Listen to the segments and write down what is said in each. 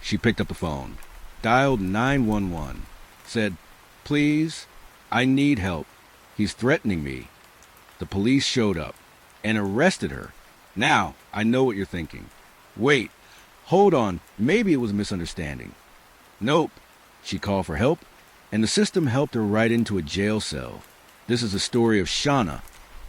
She picked up the phone, dialed 911, said, "Please, I need help. He's threatening me." The police showed up and arrested her. Now, I know what you're thinking. Wait, hold on, maybe it was a misunderstanding. Nope. She called for help, and the system helped her right into a jail cell. This is the story of Shana,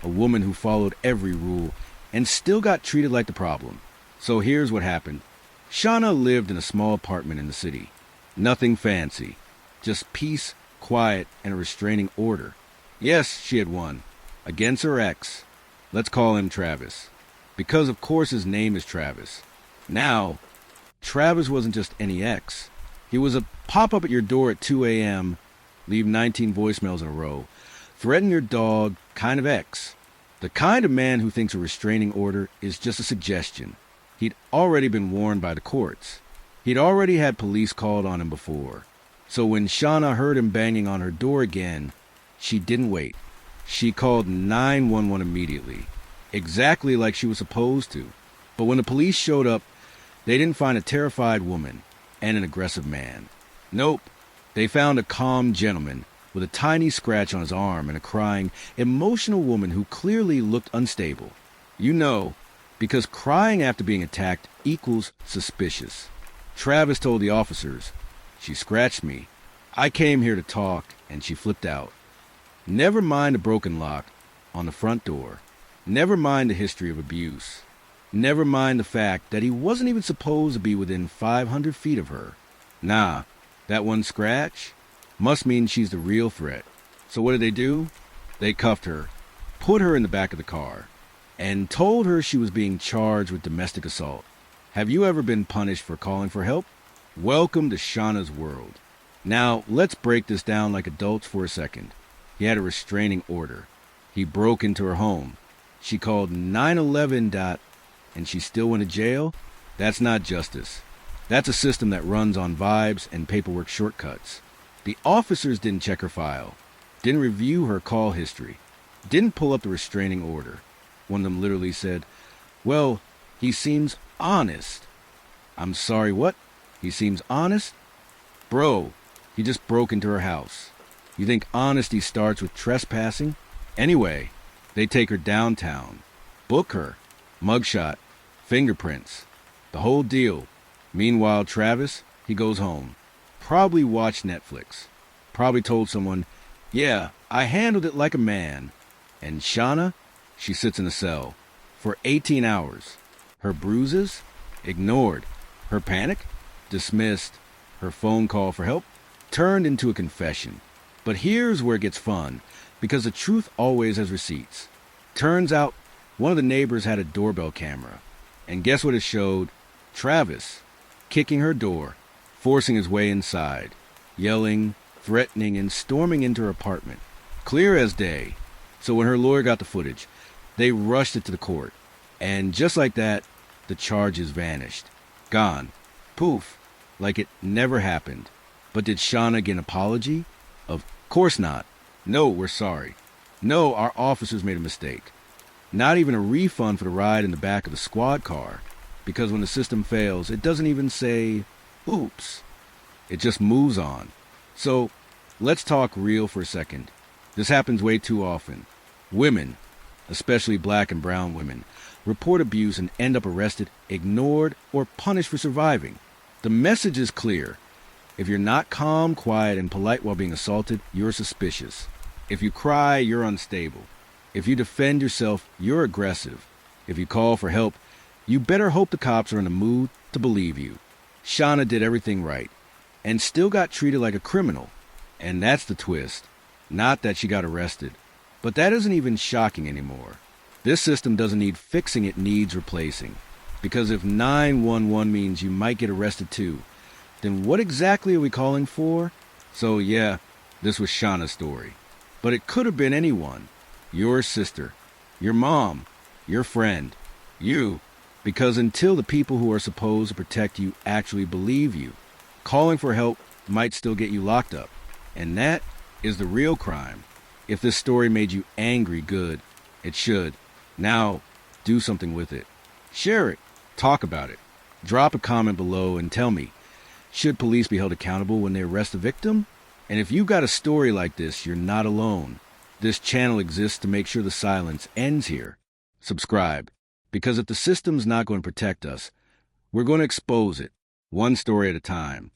a woman who followed every rule and still got treated like the problem. So here's what happened. Shana lived in a small apartment in the city. Nothing fancy, just peace, quiet, and a restraining order. Yes, she had won. Against her ex. Let's call him Travis. Because of course his name is Travis. Now, Travis wasn't just any ex. He was a pop-up at your door at 2 a.m., leave 19 voicemails in a row, threaten your dog kind of ex. The kind of man who thinks a restraining order is just a suggestion. He'd already been warned by the courts. He'd already had police called on him before. So when Shana heard him banging on her door again, she didn't wait. She called 911 immediately, exactly like she was supposed to. But when the police showed up, they didn't find a terrified woman and an aggressive man. Nope. They found a calm gentleman with a tiny scratch on his arm and a crying, emotional woman who clearly looked unstable. You know, because crying after being attacked equals suspicious. Travis told the officers, "She scratched me. I came here to talk," and she flipped out. Never mind a broken lock on the front door. Never mind the history of abuse. Never mind the fact that he wasn't even supposed to be within 500 feet of her. Nah, that one scratch must mean she's the real threat. So what did they do? They cuffed her, put her in the back of the car, and told her she was being charged with domestic assault. Have you ever been punished for calling for help? Welcome to Shana's world. Now, let's break this down like adults for a second. He had a restraining order. He broke into her home. She called 911. And she still went to jail? That's not justice. That's a system that runs on vibes and paperwork shortcuts. The officers didn't check her file, didn't review her call history, didn't pull up the restraining order. One of them literally said, "Well, he seems honest." I'm sorry, what? He seems honest? Bro, he just broke into her house. You think honesty starts with trespassing? Anyway, they take her downtown, book her, mugshot, fingerprints, the whole deal. Meanwhile, Travis, he goes home. Probably watched Netflix. Probably told someone, "Yeah, I handled it like a man." And Shana, she sits in a cell for 18 hours. Her bruises? Ignored. Her panic? Dismissed. Her phone call for help? Turned into a confession. But here's where it gets fun, because the truth always has receipts. Turns out, one of the neighbors had a doorbell camera. And guess what it showed? Travis, kicking her door, forcing his way inside, yelling, threatening, and storming into her apartment. Clear as day. So when her lawyer got the footage, they rushed it to the court. And just like that, the charges vanished. Gone. Poof. Like it never happened. But did Shana get an apology? Of course not. No, we're sorry. No, our officers made a mistake. Not even a refund for the ride in the back of the squad car. Because when the system fails, it doesn't even say, oops. It just moves on. So, let's talk real for a second. This happens way too often. Women, especially black and brown women, report abuse and end up arrested, ignored, or punished for surviving. The message is clear. If you're not calm, quiet, and polite while being assaulted, you're suspicious. If you cry, you're unstable. If you defend yourself, you're aggressive. If you call for help, you better hope the cops are in the mood to believe you. Shana did everything right, and still got treated like a criminal. And that's the twist. Not that she got arrested. But that isn't even shocking anymore. This system doesn't need fixing, it needs replacing. Because if 911 means you might get arrested too, then what exactly are we calling for? So yeah, this was Shana's story. But it could have been anyone. Your sister, your mom, your friend, you. Because until the people who are supposed to protect you actually believe you, calling for help might still get you locked up. And that is the real crime. If this story made you angry, good. It should. Now, do something with it. Share it. Talk about it. Drop a comment below and tell me, Should police be held accountable when they arrest a victim? And if you've got a story like this, you're not alone. This channel exists to make sure the silence ends here. Subscribe, because if the system's not going to protect us, we're going to expose it, one story at a time.